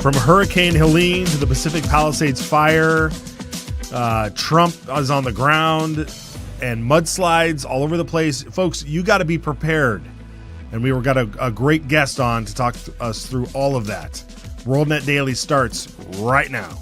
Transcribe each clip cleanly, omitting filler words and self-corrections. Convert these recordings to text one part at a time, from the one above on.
From Hurricane Helene to the Pacific Palisades fire, Trump is on the ground, and mudslides all over the place. Folks, you got to be prepared. And we got a great guest on to talk us through all of that. WorldNetDaily starts right now.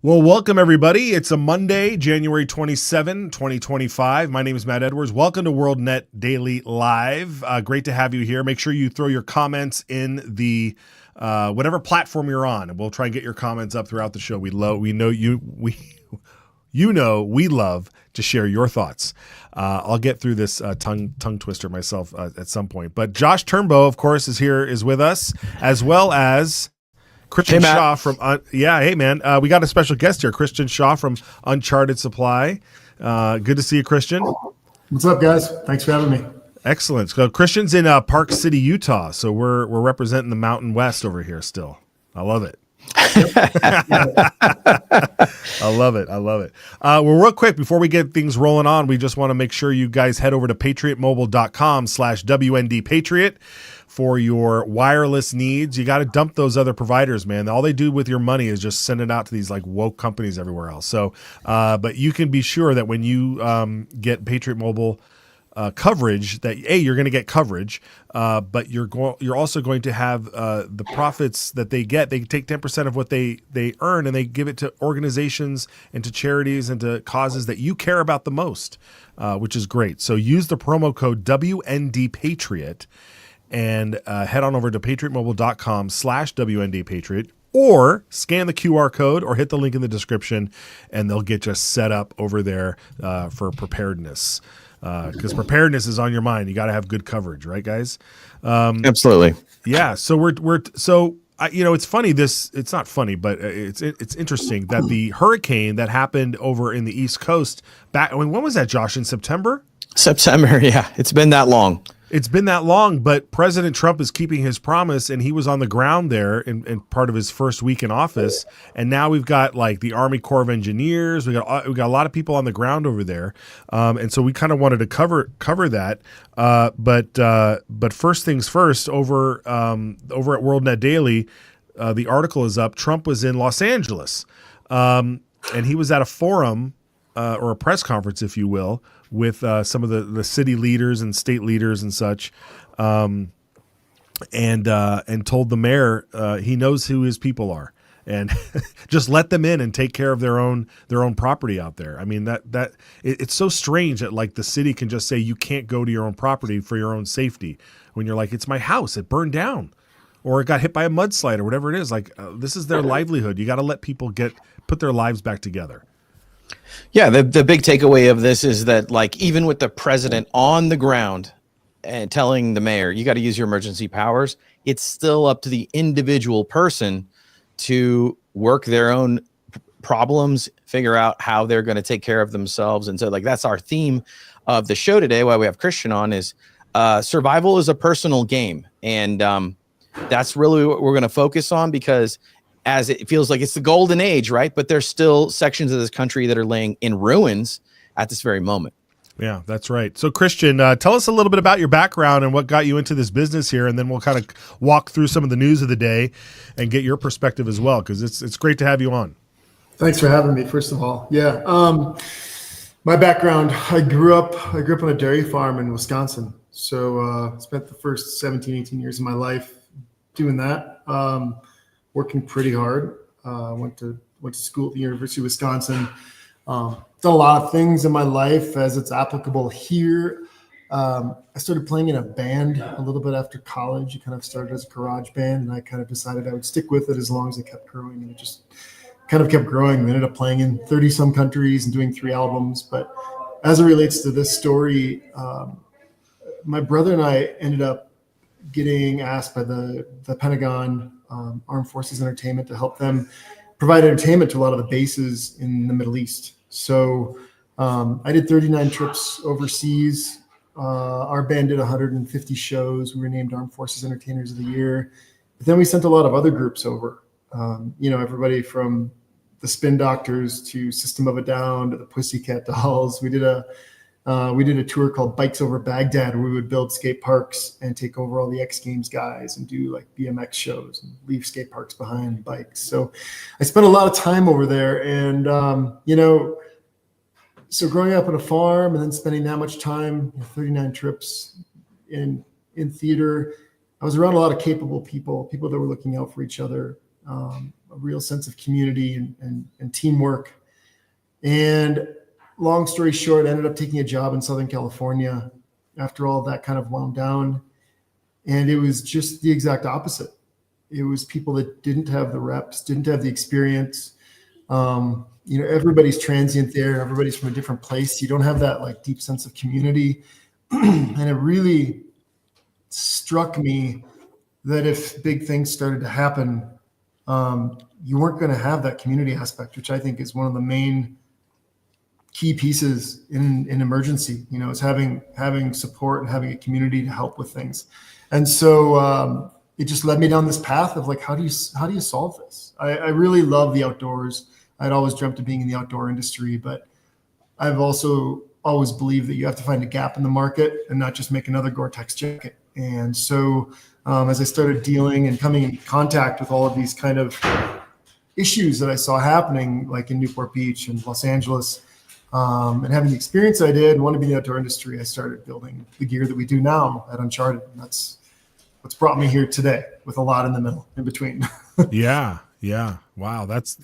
Well, welcome everybody. It's a Monday, January 27, 2025. My name is Matt Edwards. Welcome to WorldNetDaily Live. Great to have you here. Make sure you throw your comments in the whatever platform you're on, and we'll try and get your comments up throughout the show. We love to share your thoughts. I'll get through this tongue twister myself at some point. But Josh Turnbow, of course, is with us, as well as Christian Shaw from hey man, we got a special guest here, Christian Shaw from Uncharted Supply. Good to see you, Christian. What's up, guys? Thanks for having me. Excellent. So Christian's in Park City, Utah. So we're representing the Mountain West over here still. I love it. I love it. Well, real quick, before we get things rolling on, we just want to make sure you guys head over to patriotmobile.com/WNDpatriot for your wireless needs. You got to dump those other providers, man. All they do with your money is just send it out to these like woke companies everywhere else. So, but you can be sure that when you get Patriot Mobile coverage, that you're going to get coverage, but you're also going to have the profits that they get. They take 10% of what they earn and they give it to organizations and to charities and to causes that you care about the most, which is great. So use the promo code WNDPatriot and head on over to patriotmobile.com/WNDPatriot, or scan the QR code or hit the link in the description, and they'll get you set up over there for preparedness. Because preparedness is on your mind. You got to have good coverage, right, guys? Absolutely. Yeah. So it's funny. It's not funny, but it's interesting that the hurricane that happened over in the East Coast back. When was that, Josh? In September? September. Yeah. It's been that long. It's been that long, but President Trump is keeping his promise, and he was on the ground there in part of his first week in office. And now we've got like the Army Corps of Engineers. We got a lot of people on the ground over there, and so we kind of wanted to cover that. But first things first, over at WorldNetDaily, the article is up. Trump was in Los Angeles, and he was at a forum or a press conference, if you will, with some of the city leaders and state leaders and such, and told the mayor he knows who his people are, and just let them in and take care of their own property out there. I mean, it's so strange that like the city can just say you can't go to your own property for your own safety when you're like, it's my house, it burned down, or it got hit by a mudslide or whatever it is. Like this is their livelihood. You got to let people put their lives back together. Yeah, the big takeaway of this is that, like, even with the president on the ground and telling the mayor, you got to use your emergency powers, it's still up to the individual person to work their own problems, figure out how they're going to take care of themselves. And so, like, that's our theme of the show today, why we have Christian on, is survival is a personal game. And that's really what we're going to focus on, because as it feels like it's the golden age, right? But there's still sections of this country that are laying in ruins at this very moment. Yeah, that's right. So Christian, tell us a little bit about your background and what got you into this business here, and then we'll kind of walk through some of the news of the day and get your perspective as well, because it's great to have you on. Thanks for having me, first of all. Yeah, my background, I grew up on a dairy farm in Wisconsin. So spent the first 17, 18 years of my life doing that. Working pretty hard. Went to school at the University of Wisconsin. Done a lot of things in my life as it's applicable here. I started playing in a band a little bit after college. It kind of started as a garage band, and I kind of decided I would stick with it as long as it kept growing. And it just kind of kept growing. We ended up playing in 30-some countries and doing 3 albums. But as it relates to this story, my brother and I ended up getting asked by the Pentagon, Armed Forces Entertainment, to help them provide entertainment to a lot of the bases in the Middle East. So I did 39 trips overseas. Our band did 150 shows. We were named Armed Forces Entertainers of the Year. But then we sent a lot of other groups over. Everybody from the Spin Doctors to System of a Down to the Pussycat Dolls. We did a tour called Bikes Over Baghdad, where we would build skate parks and take over all the X Games guys and do like BMX shows and leave skate parks behind bikes. So I spent a lot of time over there, and so growing up on a farm and then spending that much time, 39 trips in theater, I was around a lot of capable people that were looking out for each other, a real sense of community and teamwork. And long story short, I ended up taking a job in Southern California after all that kind of wound down. And it was just the exact opposite. It was people that didn't have the reps, didn't have the experience. Everybody's transient there. Everybody's from a different place. You don't have that like deep sense of community. And it really struck me that if big things started to happen, you weren't going to have that community aspect, which I think is one of the main key pieces in emergency, is having support and having a community to help with things. And so it just led me down this path of like, how do you solve this? I really love the outdoors. I'd always dreamt of being in the outdoor industry, but I've also always believed that you have to find a gap in the market and not just make another Gore-Tex jacket. And so as I started dealing and coming in contact with all of these kind of issues that I saw happening, like in Newport Beach and Los Angeles, and having the experience I did and want to be in the outdoor industry, I started building the gear that we do now at Uncharted. And that's what's brought me here today, with a lot in the middle, in between. Yeah. Wow. That's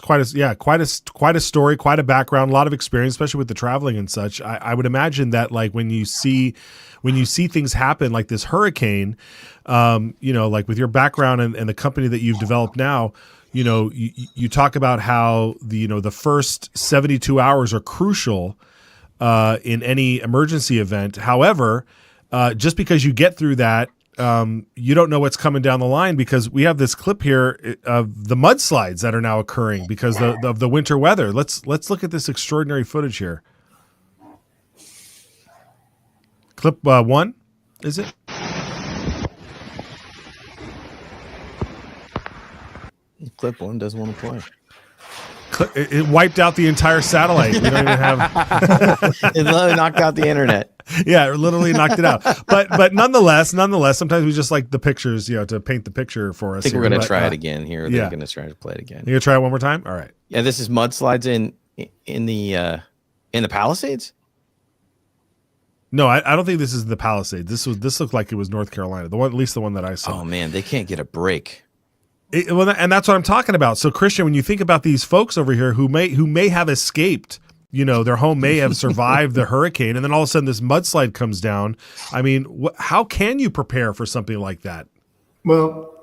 quite a story, quite a background, a lot of experience, especially with the traveling and such. I would imagine that like when you see things happen like this hurricane, like with your background and the company that you've developed now, you talk about how the first 72 hours are crucial in any emergency event. However, just because you get through that, you don't know what's coming down the line, because we have this clip here of the mudslides that are now occurring because of the winter weather. Let's look at this extraordinary footage here. Clip 1, is it? Clip 1 doesn't want to play. It wiped out the entire satellite. We don't even have. It literally knocked out the internet. Yeah, it literally knocked it out. But nonetheless, sometimes we just like the pictures, to paint the picture for us. I think we're going to try it again here. They're going to try to play it again. You going to try it one more time? All right. Yeah, this is mudslides in the Palisades. No, I don't think this is the Palisades. This looked like it was North Carolina. At least the one that I saw. Oh man, they can't get a break. And that's what I'm talking about. So Christian, when you think about these folks over here who may have escaped, their home may have survived the hurricane, and then all of a sudden this mudslide comes down. I mean, how can you prepare for something like that? Well,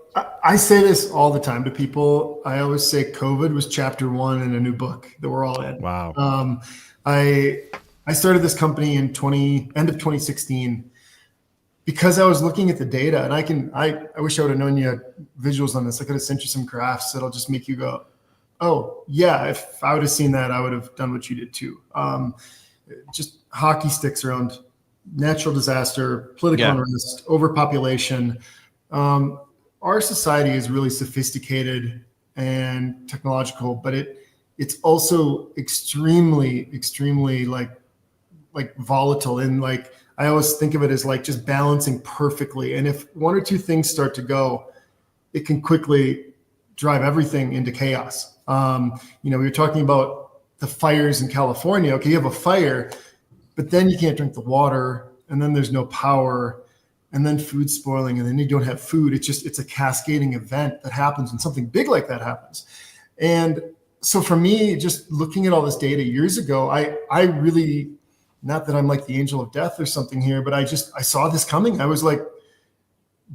I say this all the time to people. I always say COVID was chapter 1 in a new book that we're all in. Wow. I started this company in end of 2016. Because I was looking at the data, and I wish I would have known you had visuals on this. I could have sent you some graphs that'll just make you go, oh yeah, if I would have seen that, I would have done what you did too. Just hockey sticks around natural disaster, political unrest, overpopulation. Our society is really sophisticated and technological, but it's also extremely, extremely like volatile, and like I always think of it as like just balancing perfectly. And if one or two things start to go, it can quickly drive everything into chaos. We were talking about the fires in California. Okay, you have a fire, but then you can't drink the water, and then there's no power, and then food spoiling, and then you don't have food. It's a cascading event that happens when something big like that happens. And so for me, just looking at all this data years ago, I really, not that I'm like the angel of death or something here, but I saw this coming. I was like,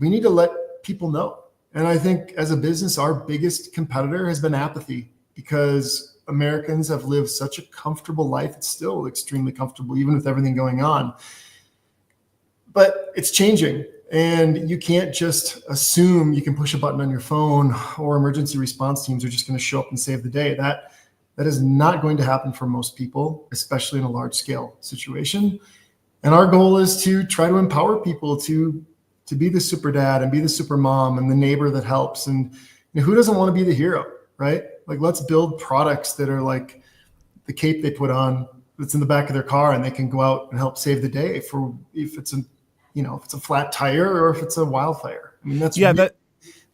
we need to let people know. And I think as a business, our biggest competitor has been apathy, because Americans have lived such a comfortable life. It's still extremely comfortable, even with everything going on. But it's changing, and you can't just assume you can push a button on your phone or emergency response teams are just going to show up and save the day. That is not going to happen for most people, especially in a large scale situation. And our goal is to try to empower people to be the super dad and be the super mom and the neighbor that helps. And, who doesn't want to be the hero, right? Like, let's build products that are like the cape they put on that's in the back of their car, and they can go out and help save the day for if it's a flat tire or if it's a wildfire. I mean, that's really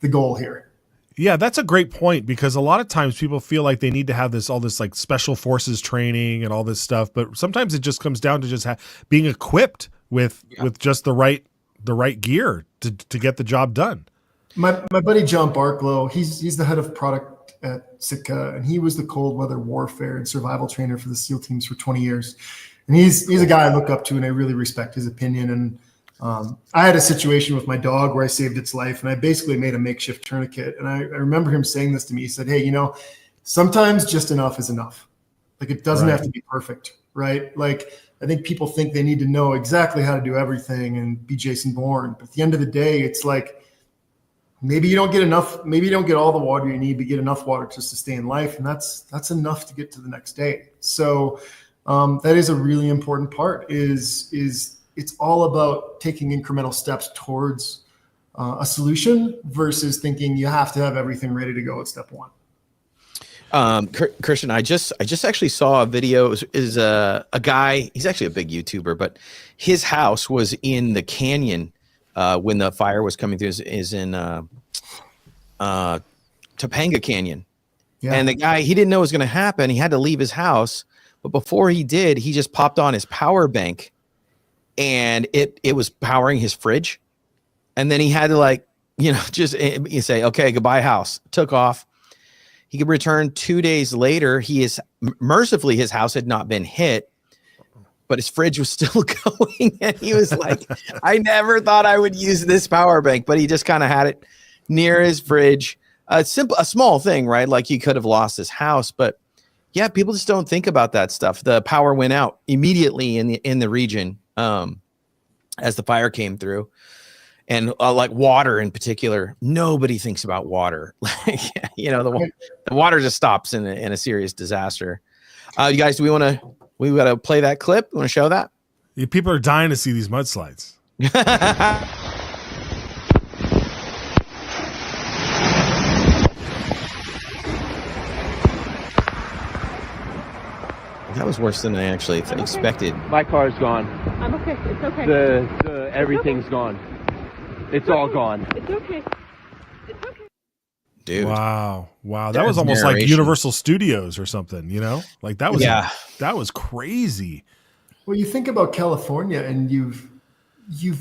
the goal here. Yeah, that's a great point, because a lot of times people feel like they need to have all this like special forces training and all this stuff, but sometimes it just comes down to just being equipped with just the right gear to get the job done. My buddy John Barklow, he's the head of product at Sitka, and he was the cold weather warfare and survival trainer for the SEAL teams for 20 years. And he's a guy I look up to, and I really respect his opinion. And I had a situation with my dog where I saved its life, and I basically made a makeshift tourniquet. And I remember him saying this to me. He said, "Hey, sometimes just enough is enough. Like, it doesn't have to be perfect, right? Like, I think people think they need to know exactly how to do everything and be Jason Bourne. But at the end of the day, it's like, maybe you don't get enough, maybe you don't get all the water you need, but get enough water to sustain life. And that's enough to get to the next day." So that is a really important part, is it's all about taking incremental steps towards a solution versus thinking you have to have everything ready to go at step one. Christian, I just actually saw a video. Is a guy, he's actually a big YouTuber, but his house was in the canyon when the fire was coming through. Is in Topanga Canyon. Yeah. And the guy, he didn't know it was going to happen. He had to leave his house, but before he did, he just popped on his power bank, and it was powering his fridge. And then he had to just say, "Okay, goodbye house." Took off. He could return 2 days later. Mercifully, his house had not been hit, but his fridge was still going. And he was like, "I never thought I would use this power bank," but he just kind of had it near his fridge. A small thing, right? Like, he could have lost his house, but yeah, people just don't think about that stuff. The power went out immediately in the region as the fire came through. And like water in particular, nobody thinks about water. The water just stops in a serious disaster. You guys, we got to play that clip. You want to show that? Yeah, people are dying to see these mudslides. That was worse than I actually expected. My car's gone. I'm okay. It's okay. The everything's gone. It's all gone. It's okay. It's okay. Dude. Wow. That was almost like Universal Studios or something, Like, that was that was crazy. Well, you think about California, and you've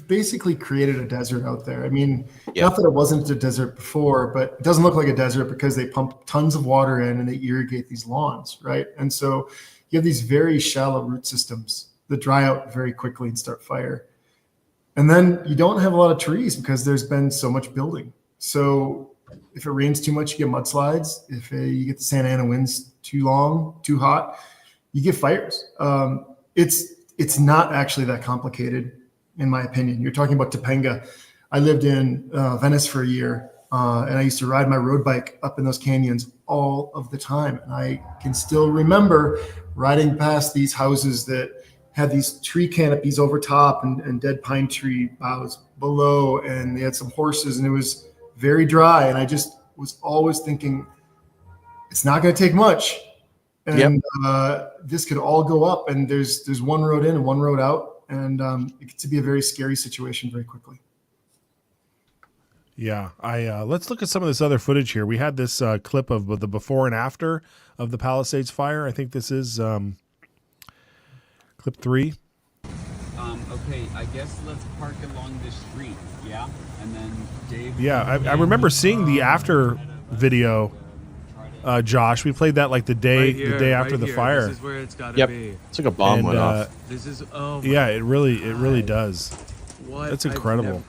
basically created a desert out there. I mean, not that it wasn't a desert before, but it doesn't look like a desert because they pump tons of water in and they irrigate these lawns, right? And so you have these very shallow root systems that dry out very quickly and start fire. And then you don't have a lot of trees because there's been so much building. So if it rains too much, you get mudslides. If you get the Santa Ana winds too long, too hot, you get fires. It's not actually that complicated, in my opinion. You're talking about Topanga. I lived in Venice for a year, and I used to ride my road bike up in those canyons all of the time. And I can still remember riding past these houses that had these tree canopies over top and dead pine tree boughs below, and they had some horses, and it was very dry. And I just was always thinking, it's not going to take much. And this could all go up, and there's one road in and one road out, and it gets to be a very scary situation very quickly. Yeah, let's look at some of this other footage here. We had this clip of the before and after of the Palisades fire. I think this is clip 3. Okay, I guess let's park along this street, yeah? And then Dave... Yeah, I remember seeing the after video, Josh. We played that like the day after the fire. This is where it's gotta be. It's like a bomb went off. This is it really does. What? That's incredible.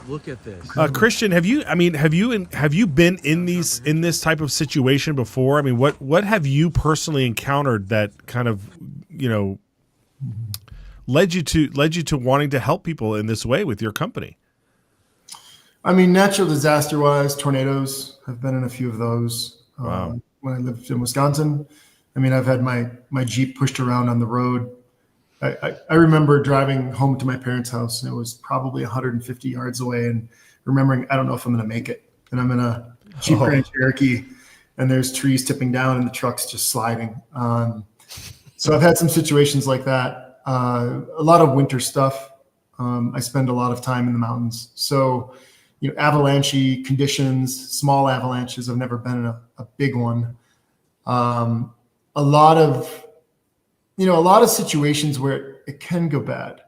Look at this. Christian, have you been in this type of situation before? I mean, what have you personally encountered that kind of, led you to wanting to help people in this way with your company? I mean, natural disaster wise, tornadoes. I've been in a few of those. Wow. When I lived in Wisconsin, I mean, I've had my Jeep pushed around on the road. I remember driving home to my parents' house, and it was probably 150 yards away, and remembering, I don't know if I'm going to make it, and I'm going to Jeep Grand Cherokee, and there's trees tipping down and the truck's just sliding. So I've had some situations like that. A lot of winter stuff. I spend a lot of time in the mountains. So, avalanche conditions, small avalanches. I've never been in a big one. A lot of situations where it can go bad.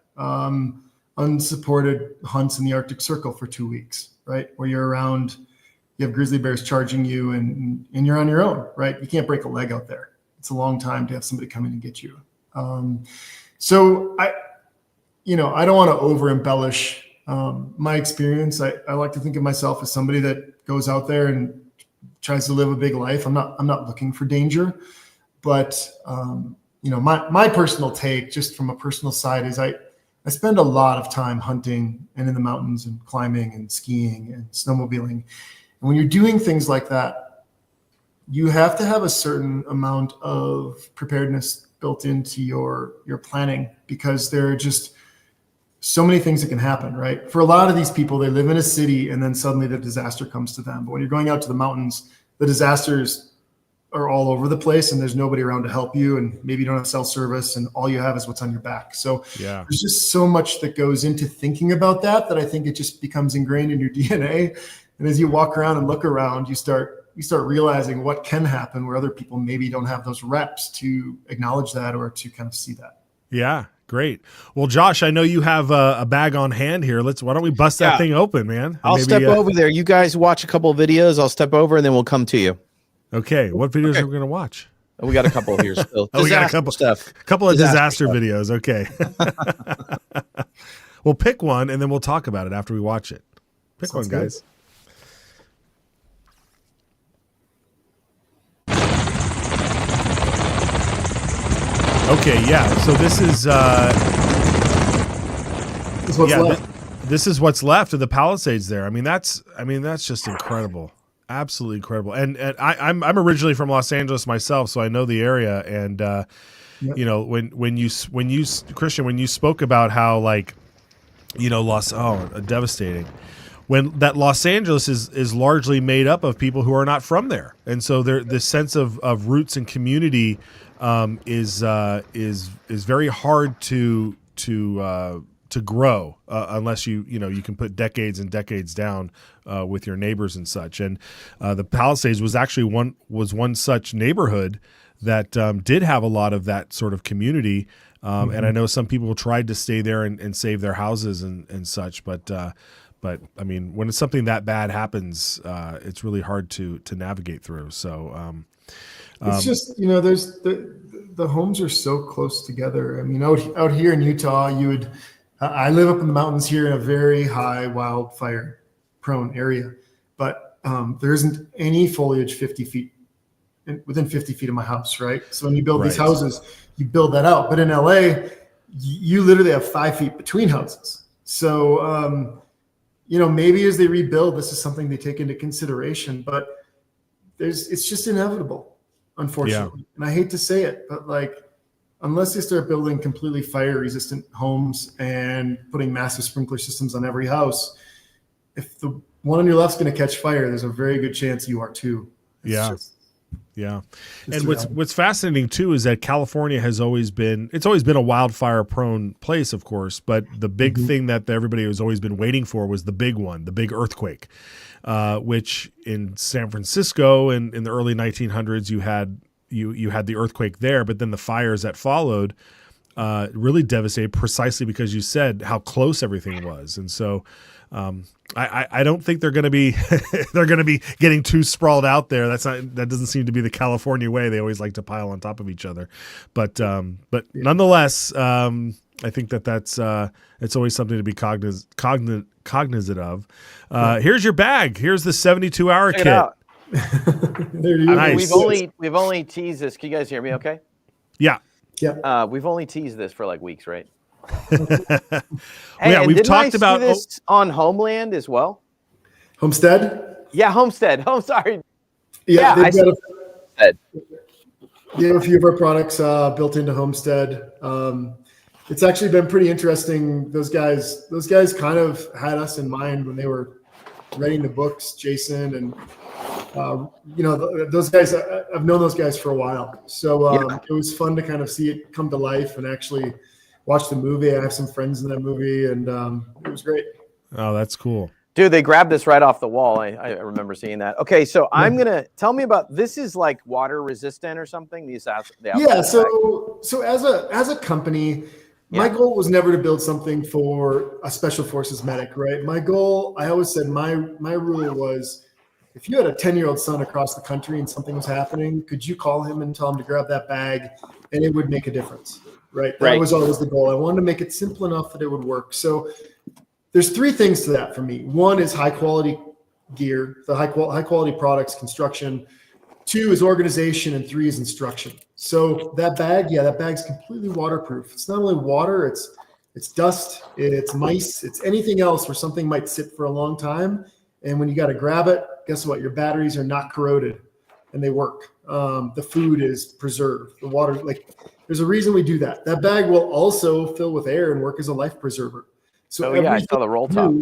Unsupported hunts in the Arctic Circle for 2 weeks, right? Where you're around, you have grizzly bears charging you and you're on your own, right? You can't break a leg out there. It's a long time to have somebody come in and get you. So I don't want to over embellish my experience. I like to think of myself as somebody that goes out there and tries to live a big life. I'm not looking for danger, but my personal take, just from a personal side, is I spend a lot of time hunting and in the mountains and climbing and skiing and snowmobiling. And when you're doing things like that, you have to have a certain amount of preparedness built into your planning, because there are just so many things that can happen, right? For a lot of these people, they live in a city and then suddenly the disaster comes to them. But when you're going out to the mountains, the disasters are all over the place and there's nobody around to help you, and maybe you don't have cell service and all you have is what's on your back. So there's just so much that goes into thinking about that I think it just becomes ingrained in your DNA. And as you walk around and look around, you start realizing what can happen where other people maybe don't have those reps to acknowledge that or to kind of see that. Yeah, great. Well, Josh, I know you have a bag on hand here. Why don't we bust that thing open, man? I'll step over there. You guys watch a couple of videos. I'll step over and then we'll come to you. Okay. What videos are we going to watch? We got a couple here still. We got a couple stuff. Couple of disaster videos. Okay. We'll pick one and then we'll talk about it after we watch it. Pick one, guys. Okay, yeah. So this is this is what's left of the Palisades there. I mean, that's just incredible. Absolutely incredible. And I'm originally from Los Angeles myself, so I know the area. And when you Christian, when you spoke about how devastating. When that Los Angeles is largely made up of people who are not from there, and so this sense of roots and community is very hard to grow unless you can put decades and decades down with your neighbors and such. And the Palisades was actually one such neighborhood that did have a lot of that sort of community. And I know some people tried to stay there and save their houses and such, but I mean, when it's something that bad happens, it's really hard to navigate through. So it's just, there's the homes are so close together. I mean, out here in Utah, I live up in the mountains here in a very high wildfire prone area, but there isn't any foliage 50 feet within 50 feet of my house. Right. So when you build these houses, you build that out. But in LA, you literally have 5 feet between houses. So, maybe as they rebuild, this is something they take into consideration, but it's just inevitable, unfortunately. And I hate to say it, but unless they start building completely fire resistant homes and putting massive sprinkler systems on every house, if the one on your left's going to catch fire, there's a very good chance you are too. Yeah. And what's fascinating too is that California has always been a wildfire prone place, of course, but the big thing that everybody has always been waiting for was the big one, the big earthquake, which in San Francisco in the early 1900s, you had the earthquake there, but then the fires that followed really devastated precisely because you said how close everything was. And so I don't think they're going to be getting too sprawled out there. That doesn't seem to be the California way. They always like to pile on top of each other. But nonetheless, I think that's it's always something to be cognizant of. Here's your bag. Here's the 72-hour kit. There you go. Nice. We've only teased this. Can you guys hear me okay? Yeah. Yeah. We've only teased this for weeks, right? Yeah, we've talked about this on Homeland as well. Homestead? Yeah, Homestead. Oh, sorry. Yeah, I see. They have a few of our products built into Homestead. It's actually been pretty interesting. Those guys kind of had us in mind when they were writing the books, Jason and those guys, I've known those guys for a while. So it was fun to kind of see it come to life and actually watch the movie. I have some friends in that movie, and it was great. Oh, that's cool. Dude, they grabbed this right off the wall. I remember seeing that. Okay, so I'm gonna tell me about this. Is like water resistant or something? Yeah. So as a company, my goal was never to build something for a special forces medic, right? My goal, I always said, my rule was, if you had a 10-year-old son across the country and something was happening, could you call him and tell him to grab that bag, and it would make a difference, right? That was always the goal. I wanted to make it simple enough that it would work. So there's three things to that for me. One is high quality gear, the high quality products, construction. Two is organization, and three is instruction. So that bag's completely waterproof. It's not only water, it's dust, it's mice, it's anything else where something might sit for a long time. And when you got to grab it, guess what? Your batteries are not corroded and they work. The food is preserved. The water, there's a reason we do that. That bag will also fill with air and work as a life preserver. So I saw the roll top.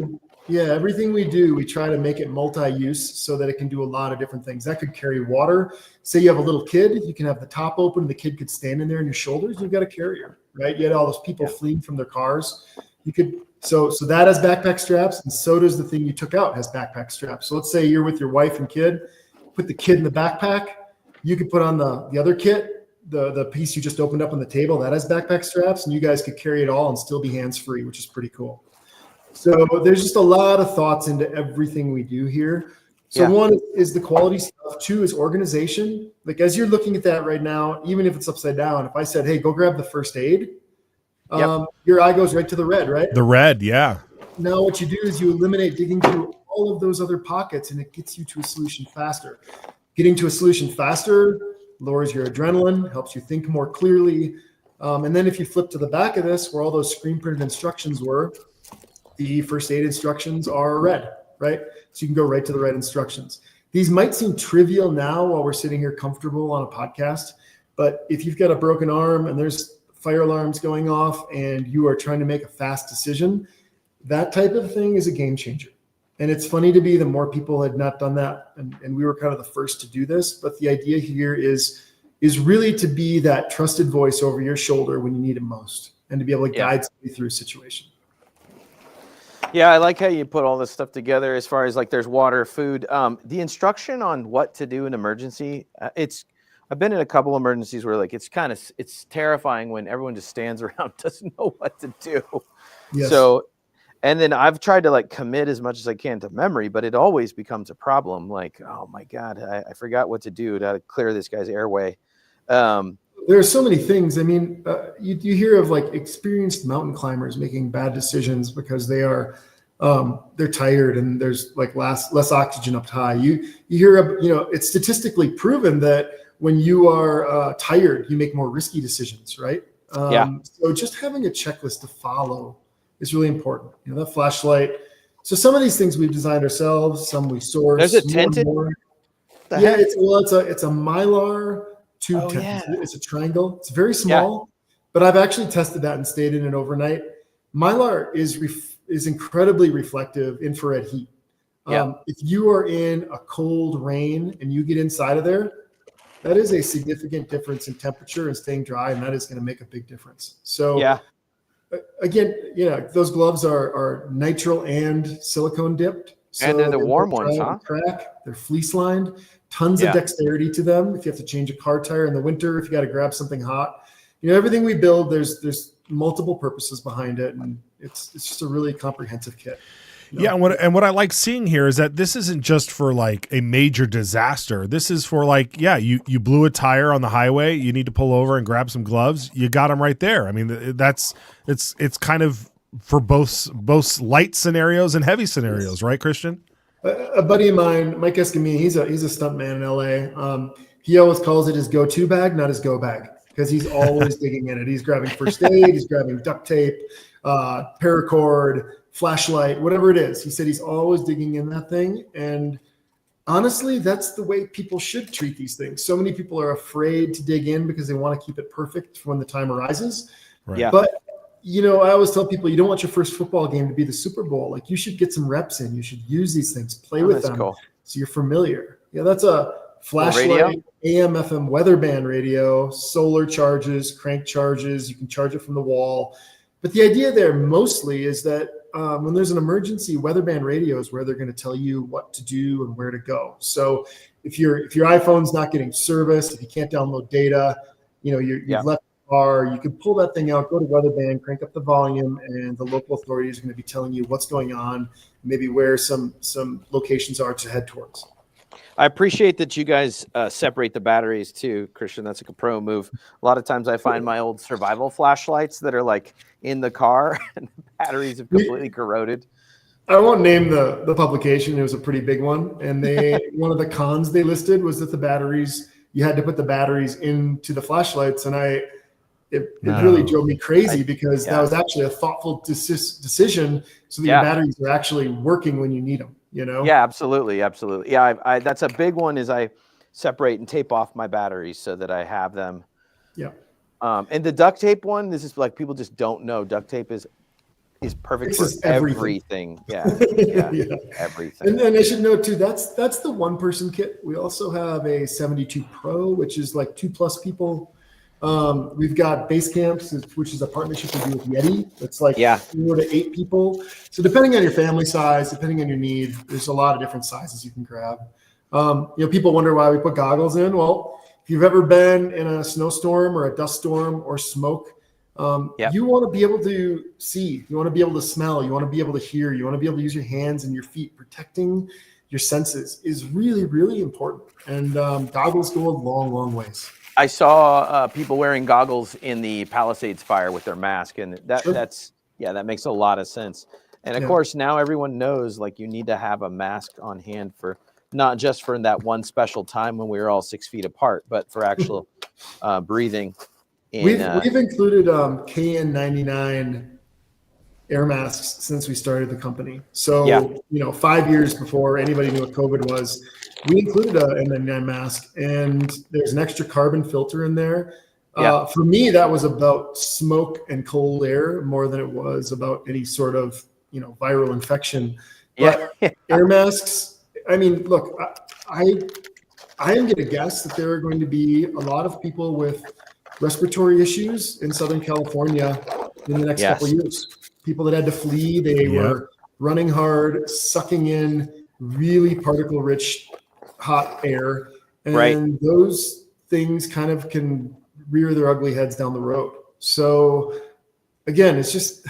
Everything we do, we try to make it multi-use so that it can do a lot of different things. That could carry water. Say you have a little kid, you can have the top open, the kid could stand in there on your shoulders. You've got a carrier, right? You had all those people fleeing from their cars. You could, so that has backpack straps, and so does the thing you took out has backpack straps. So let's say you're with your wife and kid, put the kid in the backpack. You could put on the other kit, the piece you just opened up on the table that has backpack straps, and you guys could carry it all and still be hands-free, which is pretty cool. So there's just a lot of thoughts into everything we do here. So one is the quality stuff. Two is organization. Like as you're looking at that right now, even if it's upside down, if I said, hey, go grab the first aid, your eye goes right to the red, right? The red, yeah. Now what you do is you eliminate digging through all of those other pockets, and it gets you to a solution faster. Getting to a solution faster lowers your adrenaline, helps you think more clearly. And then if you flip to the back of this, where all those screen printed instructions were, the first aid instructions are red, right? So you can go right to the red instructions. These might seem trivial now while we're sitting here comfortable on a podcast, but if you've got a broken arm and there's fire alarms going off and you are trying to make a fast decision, that type of thing is a game changer. And it's funny to be the more people had not done that, and we were kind of the first to do this, but the idea here is really to be that trusted voice over your shoulder when you need it most, and to be able to guide somebody through a situation. Yeah, I like how you put all this stuff together as far as like there's water, food. The instruction on what to do in emergency, I've been in a couple emergencies where like it's terrifying when everyone just stands around, doesn't know what to do. Yes. So, and then I've tried to like commit as much as I can to memory, but it always becomes a problem. Like, oh my God, I forgot what to do to clear this guy's airway. There are so many things. I mean, you hear of like experienced mountain climbers making bad decisions because they're tired and there's like less oxygen up high. You hear of, it's statistically proven that when you are tired, you make more risky decisions, right? So just having a checklist to follow is really important. That flashlight. So some of these things we've designed ourselves, some we source. There's a tinted. Yeah, it's a Mylar. It's a triangle. It's very small, but I've actually tested that and stayed in it overnight. Mylar is incredibly reflective infrared heat. If you are in a cold rain and you get inside of there, that is a significant difference in temperature and staying dry, and that is going to make a big difference. So again, those gloves are nitrile and silicone dipped. So and they're the warm ones, huh? Crack. They're fleece lined. Tons of dexterity to them. If you have to change a car tire in the winter, if you got to grab something hot, everything we build, there's multiple purposes behind it, and it's just a really comprehensive kit. Yeah, and what I like seeing here is that this isn't just for like a major disaster. This is for like, you blew a tire on the highway, you need to pull over and grab some gloves. You got them right there. I mean, it's kind of for both light scenarios and heavy scenarios, right, Christian? A buddy of mine, Mike Escamilla, he's a stunt man in LA. He always calls it his go-to bag, not his go bag, because he's always digging in it. He's grabbing first aid, he's grabbing duct tape, paracord, flashlight, whatever it is. He said he's always digging in that thing. And honestly, that's the way people should treat these things. So many people are afraid to dig in because they want to keep it perfect for when the time arises. Right. Yeah. But I always tell people, you don't want your first football game to be the Super Bowl. Like, you should get some reps in. You should use these things, play with them, cool. so you're familiar. Yeah, that's a radio? flashlight, AM, FM weather band radio, solar charges, crank charges. You can charge it from the wall. But the idea there mostly is that when there's an emergency, weather band radio is where they're going to tell you what to do and where to go. So if your iPhone's not getting service, if you can't download data, you've left the car, you can pull that thing out, go to weather band, crank up the volume, and the local authorities are going to be telling you what's going on, maybe where some locations are to head towards. I appreciate that you guys separate the batteries too, Christian. That's like a pro move. A lot of times I find my old survival flashlights that are like in the car and the batteries have completely corroded. I won't name the publication. It was a pretty big one. And one of the cons they listed was that you had to put the batteries into the flashlights. And it really drove me crazy because that was actually a thoughtful decision so that your batteries are actually working when you need them. Yeah, absolutely. Yeah, I that's a big one. Is I separate and tape off my batteries so that I have them. Yeah. And the duct tape one, this is like people just don't know. Duct tape is perfect for everything. Yeah, everything. And then I should note too, that's the one-person kit. We also have a 72 Pro, which is like 2+ people. We've got base camps, which is a partnership we do with Yeti. It's like 4 to 8 people. So depending on your family size, depending on your need, there's a lot of different sizes you can grab. People wonder why we put goggles in. Well, if you've ever been in a snowstorm or a dust storm or smoke, you want to be able to see, you want to be able to smell, you want to be able to hear, you want to be able to use your hands and your feet. Protecting your senses is really, really important. And goggles go a long, long ways. I saw people wearing goggles in the Palisades fire with their mask, and that makes a lot of sense. And of course, now everyone knows like you need to have a mask on hand for not just for that one special time when we were all 6 feet apart, but for actual breathing. We've included KN99 air masks since we started the company. So 5 years before anybody knew what COVID was, we included an N99 mask, and there's an extra carbon filter in there. For me, that was about smoke and cold air more than it was about any sort of viral infection. But air masks, I mean, look, I am going to guess that there are going to be a lot of people with respiratory issues in Southern California in the next couple of years. People that had to flee, they were running hard, sucking in really particle-rich hot air, and those things kind of can rear their ugly heads down the road. So again, it's just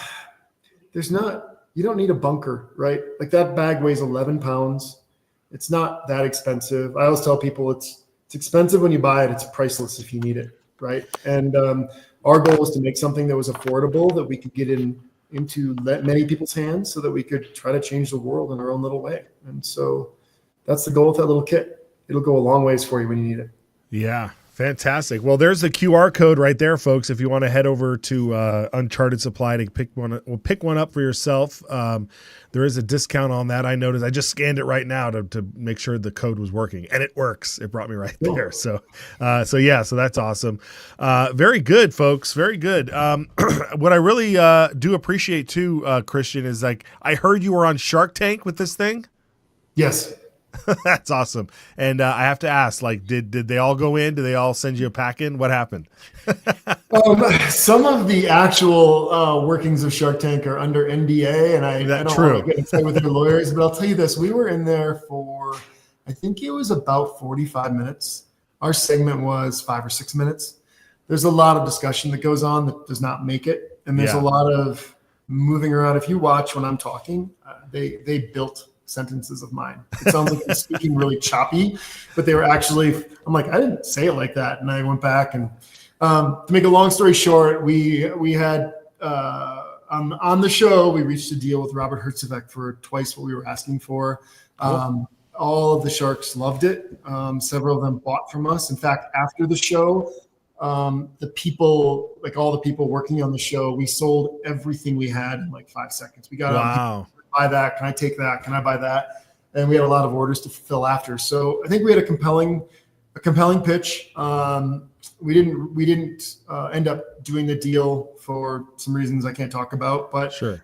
you don't need a bunker, right? Like that bag weighs 11 pounds. It's not that expensive. I always tell people it's expensive when you buy it. It's priceless if you need it, right? And our goal was to make something that was affordable that we could get into many people's hands so that we could try to change the world in our own little way. And so that's the goal with that little kit. It'll go a long ways for you when you need it. Yeah. Fantastic. Well, there's the QR code right there, folks. If you want to head over to Uncharted Supply to pick one up for yourself. There is a discount on that. I noticed. I just scanned it right now to make sure the code was working, and it works. It brought me right there. So that's awesome. Very good, folks. Very good. What I really do appreciate too, Christian, is like I heard you were on Shark Tank with this thing. Yes. That's awesome. And I have to ask, like, did they all go in? Did they all send you a pack in? What happened? Some of the actual workings of Shark Tank are under NDA, and I don't want to get into it with their lawyers, but I'll tell you this. We were in there for, I think it was about 45 minutes. Our segment was 5 or 6 minutes. There's a lot of discussion that goes on that does not make it. And there's a lot of moving around. If you watch when I'm talking, they built sentences of mine. It sounds like I'm speaking really choppy, but they were actually, I'm like, I didn't say it like that. And I went back and to make a long story short, we had on the show, we reached a deal with Robert Hertzevek for twice what we were asking for. Cool. All of the sharks loved it. Several of them bought from us. In fact, after the show, the people, like all the people working on the show, we sold everything we had in like 5 seconds. We got out. Buy that. Can I take that? Can I buy that? And we had a lot of orders to fulfill after. So I think we had a compelling pitch. We didn't end up doing the deal for some reasons I can't talk about. But sure.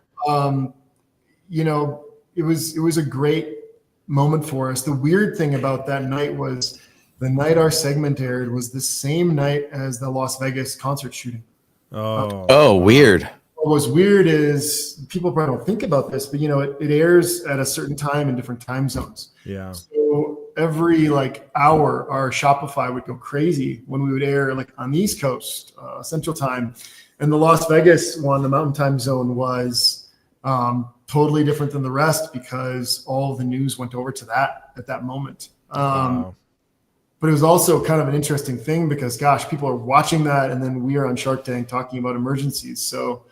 It was a great moment for us. The weird thing about that night was the night our segment aired was the same night as the Las Vegas concert shooting. Oh, weird. What was weird is people probably don't think about this, but it airs at a certain time in different time zones. Yeah. So every hour, our Shopify would go crazy when we would air on the East Coast, Central Time, and the Las Vegas one, the Mountain Time Zone, was totally different than the rest because all of the news went over to that at that moment. Wow. But it was also kind of an interesting thing because, gosh, people are watching that, and then we are on Shark Tank talking about emergencies. So,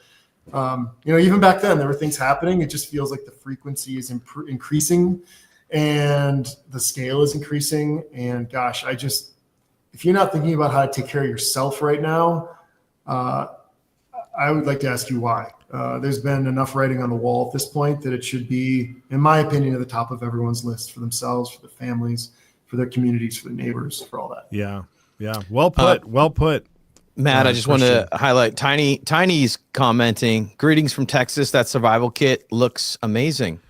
even back then, there were things happening. It just feels like the frequency is increasing, and the scale is increasing. And gosh, if you're not thinking about how to take care of yourself right now, I would like to ask you why. There's been enough writing on the wall at this point that it should be, in my opinion, at the top of everyone's list for themselves, for their families, for their communities, for their neighbors, for all that. Yeah. Yeah. Well put. Well put. Matt, I just want to highlight Tiny's commenting. Greetings from Texas. That survival kit looks amazing.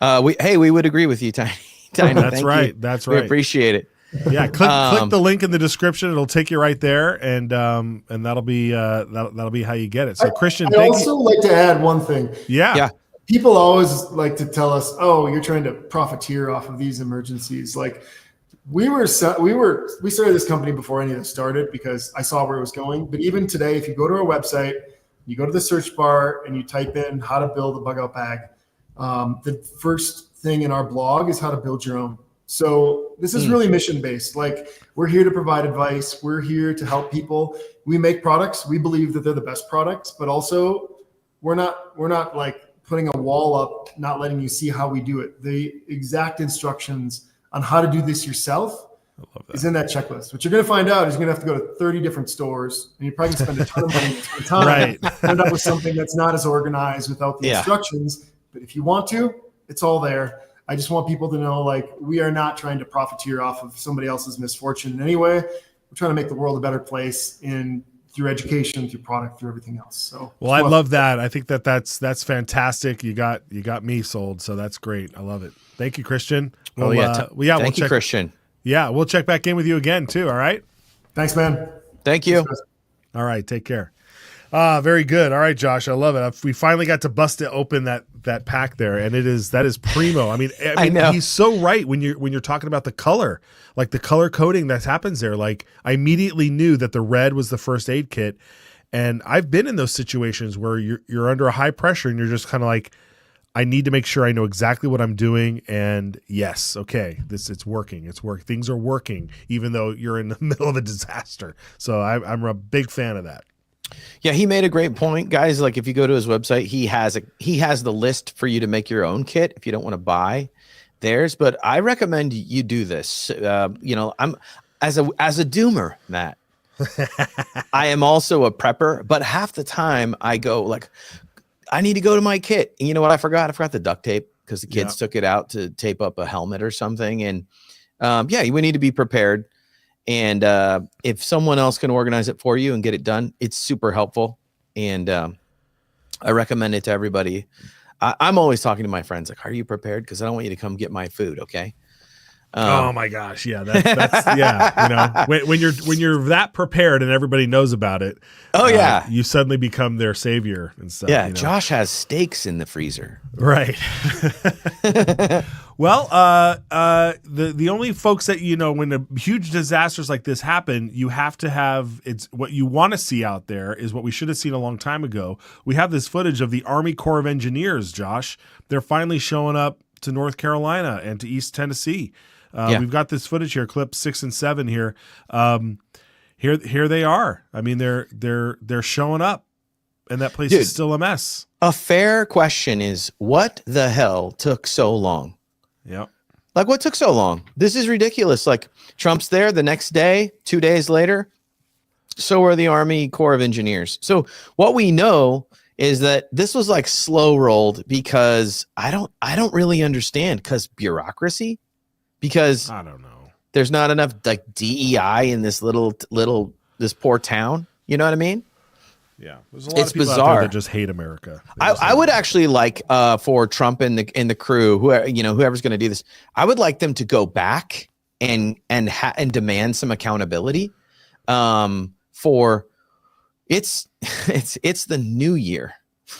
We would agree with you, Tiny. That's right. That's right. We appreciate it. Yeah, click the link in the description. It'll take you right there, and that'll be how you get it. So, Christian, I also like to add one thing. Yeah. People always like to tell us, "Oh, you're trying to profiteer off of these emergencies." We started this company before any of this started because I saw where it was going. But even today, if you go to our website, you go to the search bar and you type in how to build a bug out bag, the first thing in our blog is how to build your own. So this is really mission based. We're here to provide advice. We're here to help people. We make products. We believe that they're the best products, but also we're not putting a wall up, not letting you see how we do it. The exact instructions on how to do this yourself is in that checklist. What you're going to find out is you're going to have to go to 30 different stores, and you're probably going to spend a ton of money, a ton of time, Right. end up with something that's not as organized without the instructions. But if you want to, it's all there. I just want people to know, we are not trying to profiteer off of somebody else's misfortune in any way. We're trying to make the world a better place through education, through product, through everything else. So, well, I love that. I think that's fantastic. You got me sold. So that's great. I love it. Thank you, Christian. Thank you, Christian. Yeah, we'll check back in with you again too. All right. Thanks, man. Thank you. All right. Take care. Very good. All right, Josh. I love it. We finally got to bust it open that pack there, and that is primo. I mean, I know. He's so right when you're talking about the color, the color coding that happens there. I immediately knew that the red was the first aid kit, and I've been in those situations where you're under a high pressure and you're just kind of I need to make sure I know exactly what I'm doing. And yes, okay, it's working. Things are working, even though you're in the middle of a disaster. So I'm a big fan of that. Yeah, he made a great point, guys. If you go to his website, he has the list for you to make your own kit if you don't want to buy theirs. But I recommend you do this. I'm as a doomer, Matt. I am also a prepper, but half the time I go I need to go to my kit. And you know what I forgot? I forgot the duct tape because the kids took it out to tape up a helmet or something. And we need to be prepared. And if someone else can organize it for you and get it done, it's super helpful. And I recommend it to everybody. I'm always talking to my friends, are you prepared? Because I don't want you to come get my food. Okay. Oh my gosh. Yeah. That's yeah. When you're that prepared and everybody knows about it. Oh yeah. You suddenly become their savior and stuff. Yeah. Josh has steaks in the freezer. Right. Well, the only folks that, when a huge disasters like this happen, you have to have, it's what you want to see out there is what we should have seen a long time ago. We have this footage of the Army Corps of Engineers, Josh. They're finally showing up to North Carolina and to East Tennessee. We've got this footage here, clips 6 and 7 here. Here they are. I mean, they're showing up, and that place is still a mess. A fair question is, what the hell took so long? Yep. What took so long? This is ridiculous. Trump's there the next day, 2 days later. So are the Army Corps of Engineers. So what we know is that this was slow rolled because I don't really understand because bureaucracy. Because I don't know. There's not enough DEI in this this poor town. You know what I mean? Yeah, there's a lot It's of people out bizarre. there that just hate America. I would actually like for Trump and the crew, whoever's going to do this, I would like them to go back and demand some accountability. For it's the new year.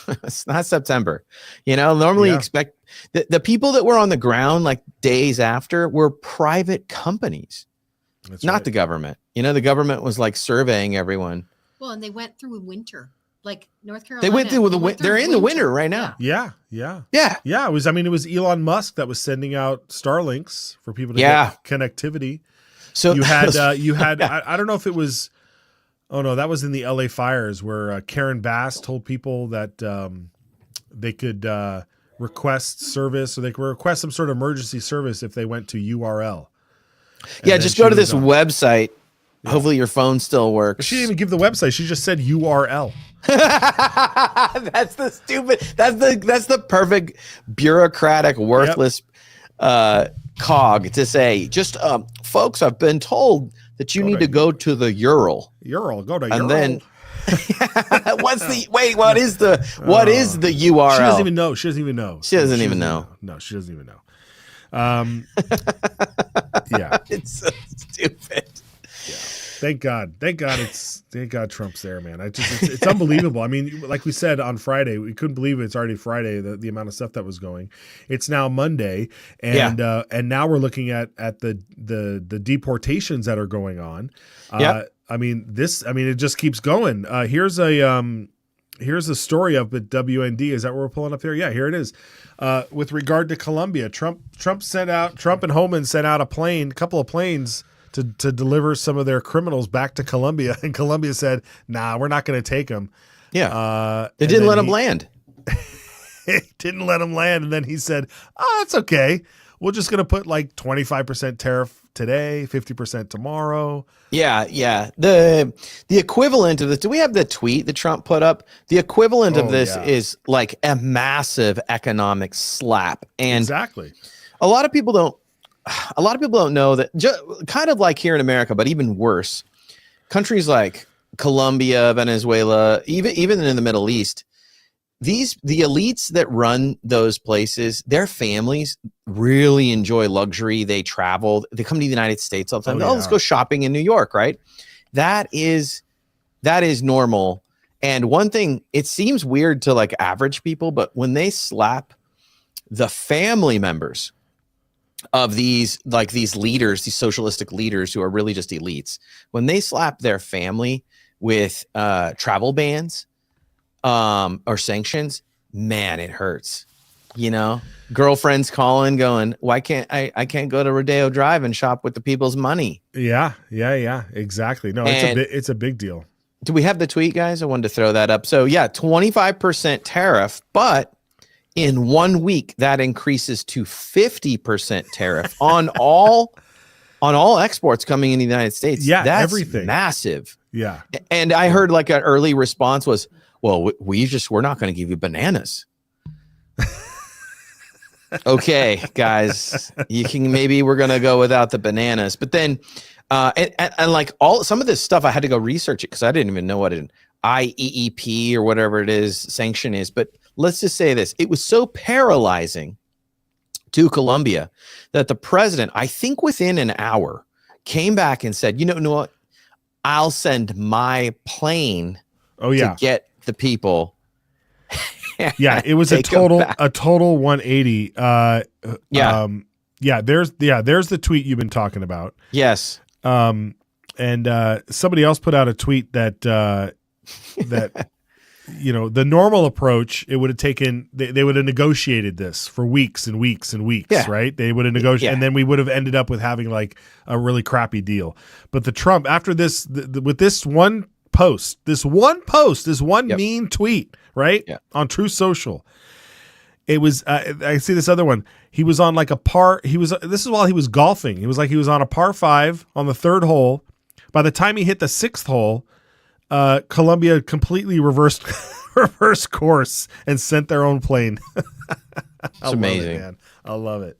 It's not September. Normally expect the people that were on the ground like days after were private companies, not the government. The government was like surveying everyone. Well, and they went through winter, like North Carolina. They went through the winter. They're in the winter right now. Yeah. It was Elon Musk that was sending out Starlinks for people to get connectivity. So you had I don't know if it was. Oh no, that was in the LA fires where Karen Bass told people that they could request service, or they could request some sort of emergency service if they went to URL. Yeah, just go to this website. Hopefully your phone still works. But she didn't even give the website. She just said URL. That's the perfect bureaucratic, worthless cog to say. Just folks, I've been told that you need to go to the URL. Go to URL. And then what is the URL? She doesn't even know. She doesn't even know. She doesn't even know. No, she doesn't even know. It's so stupid. Yeah. Thank God Trump's there, man. It's unbelievable. I mean, like we said on Friday, we couldn't believe it's already Friday, the amount of stuff that was going. It's now Monday, and now we're looking at the deportations that are going on. It just keeps going. Here's a story up at WND. Is that what we're pulling up here? Yeah, here it is. With regard to Colombia, Trump and Homan sent out a couple of planes to deliver some of their criminals back to Colombia, and Colombia said, "Nah, we're not going to take them." Yeah, they didn't let them land. Didn't let them land, and then he said, "Oh, it's okay. We're just going to put like 25% tariff today, 50% tomorrow." Yeah. The equivalent of this. Do we have the tweet that Trump put up? The equivalent of this is like a massive economic slap, and exactly. A lot of people don't know that. Kind of like here in America, but even worse. Countries like Colombia, Venezuela, even in the Middle East, the elites that run those places, their families really enjoy luxury. They travel. They come to the United States all the time. Let's go shopping in New York, right? That is normal. And one thing, it seems weird to like average people, but when they slap the family members of these leaders, these socialistic leaders who are really just elites, when they slap their family with travel bans or sanctions, man, it hurts. Girlfriends calling, going, "Why can't I can't go to Rodeo Drive and shop with the people's money?" Yeah, exactly. No, it's a big deal. Do we have the tweet, guys? I wanted to throw that up. So 25% tariff, but in 1 week, that increases to 50% tariff on all exports coming in the United States. Yeah, that's everything. Massive. Yeah. And I heard like an early response was, "Well, we're not going to give you bananas." Okay, guys, we're going to go without the bananas. But then, and like some of this stuff, I had to go research it because I didn't even know what an IEEP or whatever it is sanction is. But let's just say this. It was so paralyzing to Colombia that the president, I think within an hour, came back and said, "You know what? I'll send my plane to get the people." Yeah, it was a total 180. There's the tweet you've been talking about. Yes. And somebody else put out a tweet that the normal approach, it would have taken, they would have negotiated this for weeks and weeks and weeks, right? They would have negotiated, and then we would have ended up with having like a really crappy deal. But the Trump, after this, with this one mean tweet, right? Yeah. On True Social, it was, I see this other one. He was on like this is while he was golfing. He was on a par 5 on the 3rd hole. By the time he hit the 6th hole, Colombia completely reversed course and sent their own plane. It's amazing, man. I love it.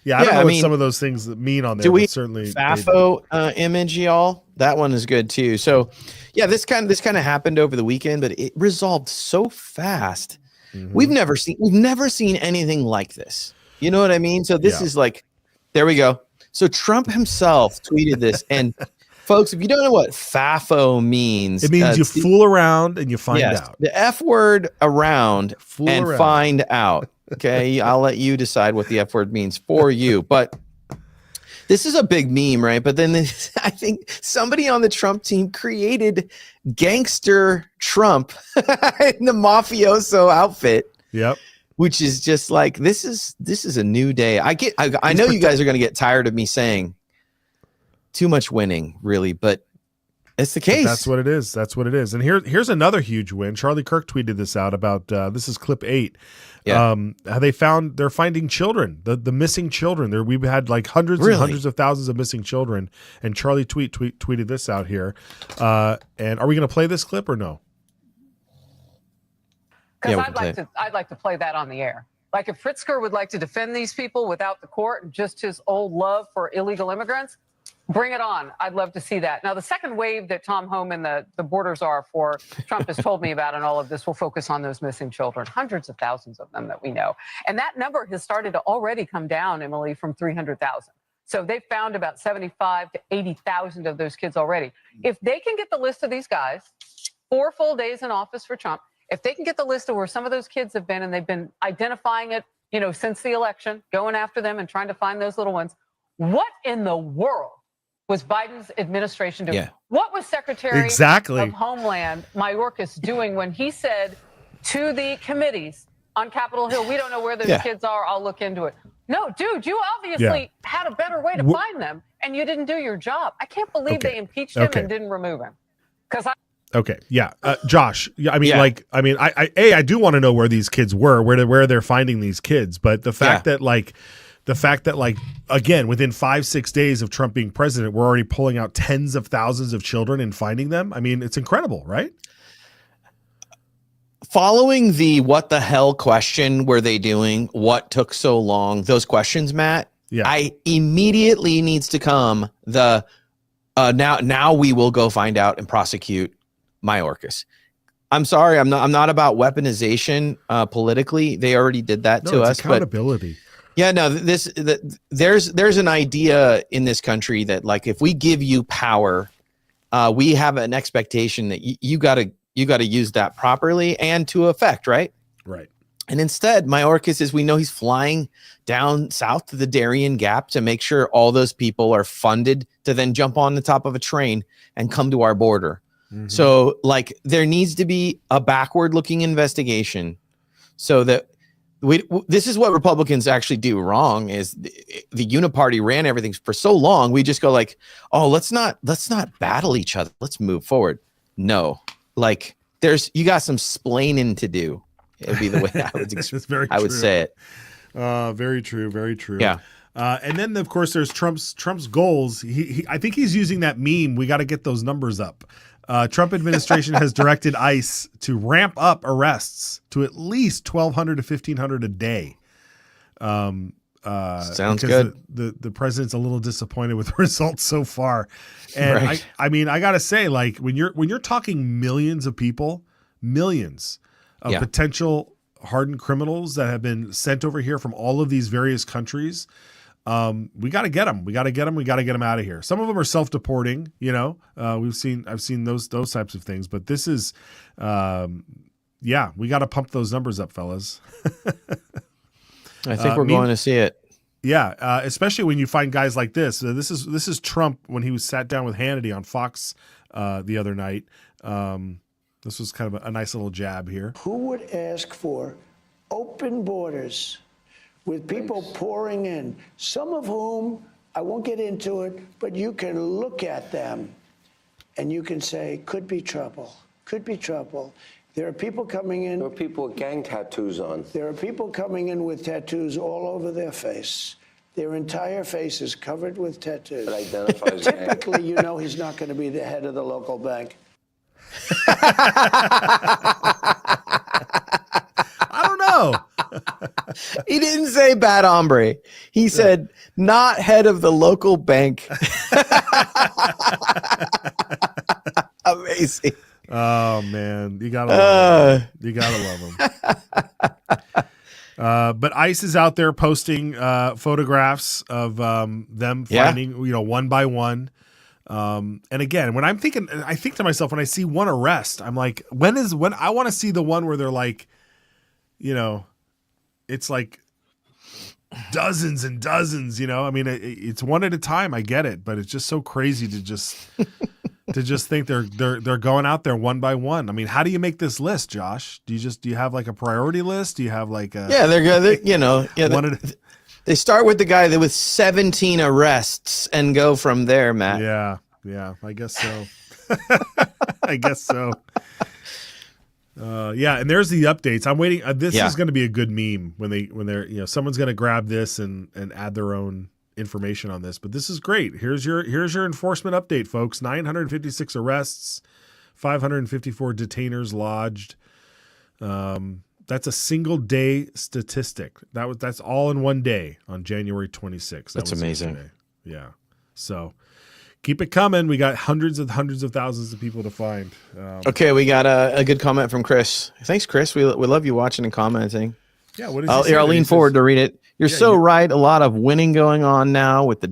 Yeah, I don't know I what mean, some of those things mean on there, do we but certainly FAFO image, y'all? That one is good too. So, yeah, this kind of happened over the weekend, but it resolved so fast. Mhm. We've never seen anything like this. You know what I mean? So this is like, there we go. So Trump himself tweeted this, and folks, if you don't know what FAFO means, it means you fool around and you find out. The F word around Fool and around. find out. Okay, I'll let you decide what the F word means for you, but. This is a big meme, right? But then I think somebody on the Trump team created gangster Trump in the mafioso outfit. Yep. Which is just like, this is a new day. I know you guys are going to get tired of me saying too much winning, really, but it's the case. But that's what it is. That's what it is. And here's another huge win. Charlie Kirk tweeted this out about this is clip 8. Yeah. How they're finding children, the missing children. We've had like hundreds and hundreds of thousands of missing children. And Charlie tweeted this out here. And are we going to play this clip or no? Because I'd like to play that on the air. Like if Pritzker would like to defend these people without the court and just his old love for illegal immigrants, bring it on. I'd love to see that. Now, the second wave that Tom Home and the borders are for Trump has told me about, and all of this will focus on those missing children, hundreds of thousands of them that we know. And that number has started to already come down, Emily, from 300,000. So they've found about 75 to 80,000 of those kids already. If they can get the list of these guys, 4 full days in office for Trump, if they can get the list of where some of those kids have been, and they've been identifying it, since the election, going after them and trying to find those little ones, what in the world was Biden's administration doing? Yeah. What was Secretary of Homeland Mayorkas doing when he said to the committees on Capitol Hill, we don't know where those kids are, I'll look into it. No, dude, you obviously had a better way to find them, and you didn't do your job. I can't believe they impeached him and didn't remove him. Okay. Yeah. Josh, I do want to know where these kids were, where they're finding these kids. But the fact that again, within 5-6 days of Trump being president, we're already pulling out tens of thousands of children and finding them. I mean, it's incredible, right? Following the what the hell question were they doing? What took so long? Those questions, Matt. Yeah. I immediately needs to come the now we will go find out and prosecute Mayorkas. I'm sorry, I'm not about weaponization politically. They already did that to us. Accountability. There's an idea in this country that like if we give you power, we have an expectation that you got to use that properly and to effect, right? Right. And instead, Mayorkas we know he's flying down south to the Darien Gap to make sure all those people are funded to then jump on the top of a train and come to our border. Mm-hmm. So like there needs to be a backward looking investigation so that this is what Republicans actually do wrong is the uniparty ran everything for so long. We just go like, oh, let's not battle each other. Let's move forward. No, like you got some splaining to do. It'd be the way I would say it. Very true. Very true. Yeah. And then of course there's Trump's goals. I think he's using that meme. We got to get those numbers up. Trump administration has directed ICE to ramp up arrests to at least 1,200 to 1,500 a day. Sounds good. The president's a little disappointed with the results so far. And I mean, I got to say, like when you're talking millions of people, millions of potential hardened criminals that have been sent over here from all of these various countries, we got to get them. We got to get them out of here. Some of them are self-deporting, I've seen those types of things, but this is, we got to pump those numbers up, fellas. I think we're going to see it. Yeah. Especially when you find guys like this. This is Trump when he was sat down with Hannity on Fox, the other night. This was kind of a nice little jab here. Who would ask for open borders with people pouring in, some of whom, I won't get into it, but you can look at them and you can say, could be trouble, could be trouble. There are people coming in. There are people with gang tattoos on. There are people coming in with tattoos all over their face. Their entire face is covered with tattoos. That identifies Typically, he's not going to be the head of the local bank. I don't know. He didn't say bad hombre. He said not head of the local bank. Amazing. Oh man, you gotta love him. You gotta love him. But ICE is out there posting photographs of them finding, one by one. And again, when I think to myself, when I see one arrest, I'm like, when I want to see the one where they're like, it's like dozens and dozens, I mean, it's one at a time. I get it, but it's just so crazy to just think they're going out there one by one. I mean, how do you make this list, Josh? Do you have like a priority list? Do you have like a they start with the guy that with 17 arrests and go from there, Matt. Yeah, I guess so. I guess so. And there's the updates. I'm waiting. This is going to be a good meme when they're someone's going to grab this and add their own information on this. But this is great. Here's your enforcement update, folks. 956 arrests, 554 detainers lodged. That's a single day statistic. That's all in one day on January 26th. That's amazing. Yesterday. Yeah. So keep it coming. We got hundreds of thousands of people to find. Okay, we got a good comment from Chris. Thanks, Chris. We love you watching and commenting. Yeah, what is he I'll lean forward to read it. You're right. A lot of winning going on now with the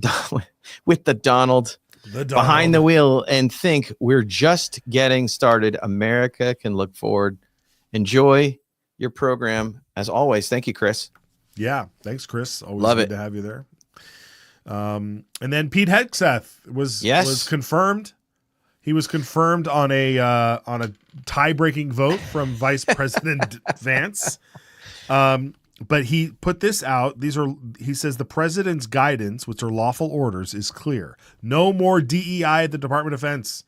Donald behind the wheel, and think we're just getting started. America can look forward. Enjoy your program as always. Thank you, Chris. Yeah, thanks, Chris. Always love good to have you there. And then Pete Hegseth was confirmed. He was confirmed on a tie-breaking vote from Vice President Vance. But he put this out. He says the president's guidance, which are lawful orders, is clear. No more DEI at the Department of Defense.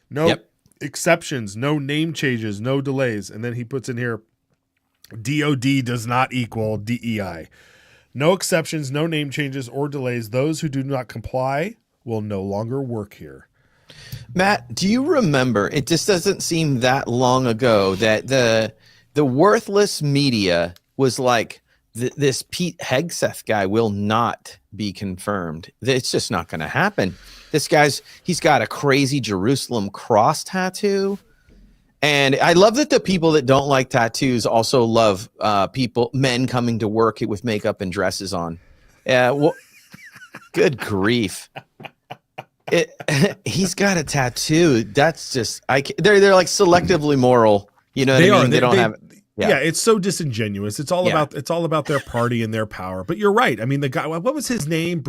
No exceptions, no name changes, no delays. And then he puts in here, DOD does not equal DEI. No exceptions, no name changes or delays. Those who do not comply will no longer work here. Matt, do you remember, it just doesn't seem that long ago that the worthless media was like, this Pete Hegseth guy will not be confirmed. It's just not going to happen. This he's got a crazy Jerusalem cross tattoo. And I love that the people that don't like tattoos also love men coming to work with makeup and dresses on. Well, good grief. He's got a tattoo. That's just they're like selectively moral. You know what I mean? They don't have. Yeah, it's so disingenuous. It's all about their party and their power. But you're right. I mean, the guy. What was his name?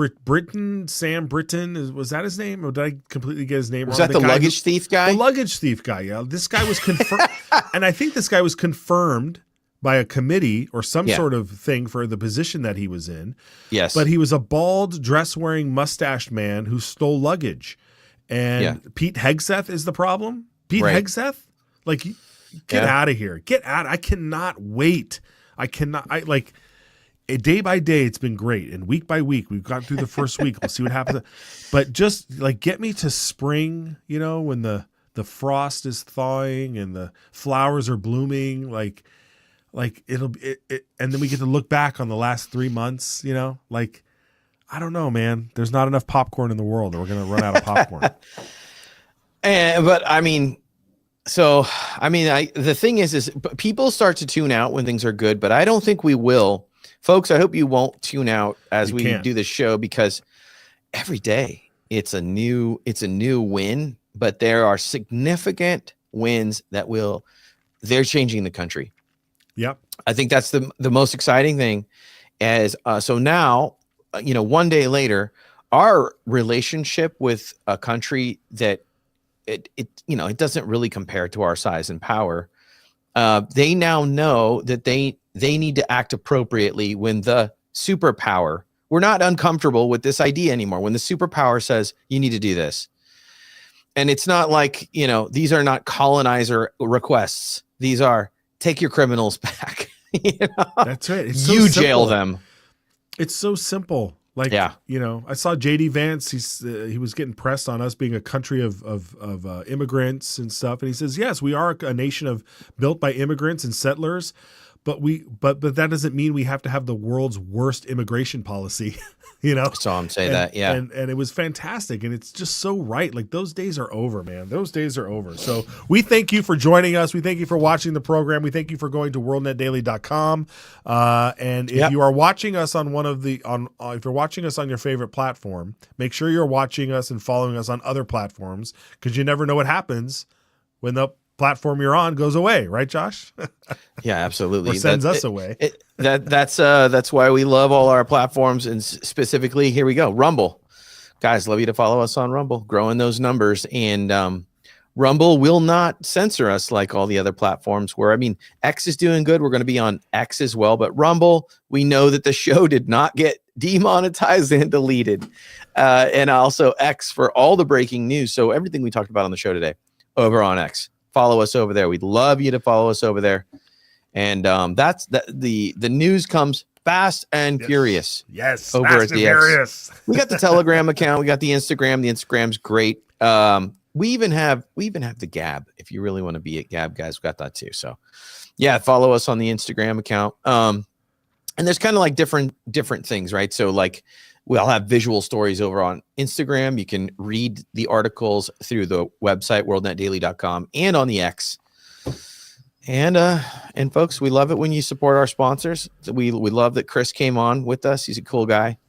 Sam Britton. Was that his name, or did I completely get his name wrong? Was that the luggage thief guy? The luggage thief guy. Yeah, this guy was confirmed, and I think this guy was confirmed by a committee or some sort of thing for the position that he was in. Yes, but he was a bald, dress-wearing, mustached man who stole luggage, and Pete Hegseth is the problem. Hegseth, like. Get out of here. Get out. I cannot wait. Day by day, it's been great. And week by week, we've gone through the first week. We'll see what happens. But just get me to spring, when the frost is thawing and the flowers are blooming, and then we get to look back on the last 3 months, I don't know, man. There's not enough popcorn in the world, or we're going to run out of popcorn. The thing is people start to tune out when things are good, but I don't think we will. Folks, I hope you won't tune out as we do this show, because every day it's a new win, but there are significant wins they're changing the country. Yep. I think that's the most exciting thing. So now, one day later, our relationship with a country that it doesn't really compare to our size and power. They now know that they need to act appropriately when the superpower, we're not uncomfortable with this idea anymore. When the superpower says you need to do this, and it's not like, these are not colonizer requests. These are take your criminals back. That's right. It's you jail them. It's so simple. I saw JD Vance. He was getting pressed on us being a country of immigrants and stuff, and he says, yes, we are a nation built by immigrants and settlers, but that doesn't mean we have to have the world's worst immigration policy. You know, I saw him say that. Yeah. And it was fantastic. And it's just so right. Like, those days are over, man. Those days are over. So we thank you for joining us. We thank you for watching the program. We thank you for going to worldnetdaily.com. And if you are watching us on if you're watching us on your favorite platform, make sure you're watching us and following us on other platforms, because you never know what happens when the platform you're on goes away, right, Josh? Yeah, absolutely. Or sends us away. That's why we love all our platforms, and specifically, here we go, Rumble. Guys, love you to follow us on Rumble, growing those numbers. And Rumble will not censor us like all the other platforms where, I mean, X is doing good. We're going to be on X as well. But Rumble, we know that the show did not get demonetized and deleted. And also X for all the breaking news. So everything we talked about on the show today over on X. Follow us over there. We'd love you to follow us over there. And the news comes fast and furious. Yes, over fast at and the X. furious. We got the Telegram account. We got the Instagram. The Instagram's great. We even have the Gab. If you really want to be at Gab, guys, we got that too. So, yeah, follow us on the Instagram account. And there's kind of like different things, right? So, like, we'll have visual stories over on Instagram. You can read the articles through the website, worldnetdaily.com, and on the X. And folks, we love it when you support our sponsors. We love that Chris came on with us. He's a cool guy.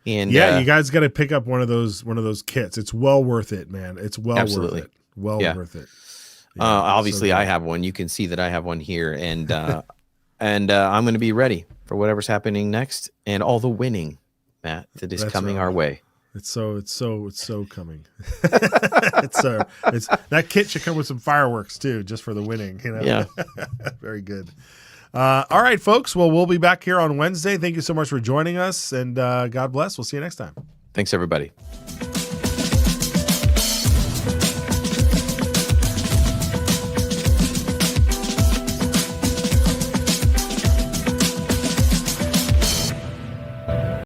And yeah, you guys got to pick up one of those kits. It's well worth it, man. It's well absolutely. worth it. Well worth it. Yeah, obviously, I have one. You can see that I have one here, and I'm going to be ready for whatever's happening next and all the winning, Matt, that is coming our way. It's so coming. it's that kit should come with some fireworks too, just for the winning. You know? Yeah. Very good. All right, folks. Well, we'll be back here on Wednesday. Thank you so much for joining us, and God bless. We'll see you next time. Thanks, everybody.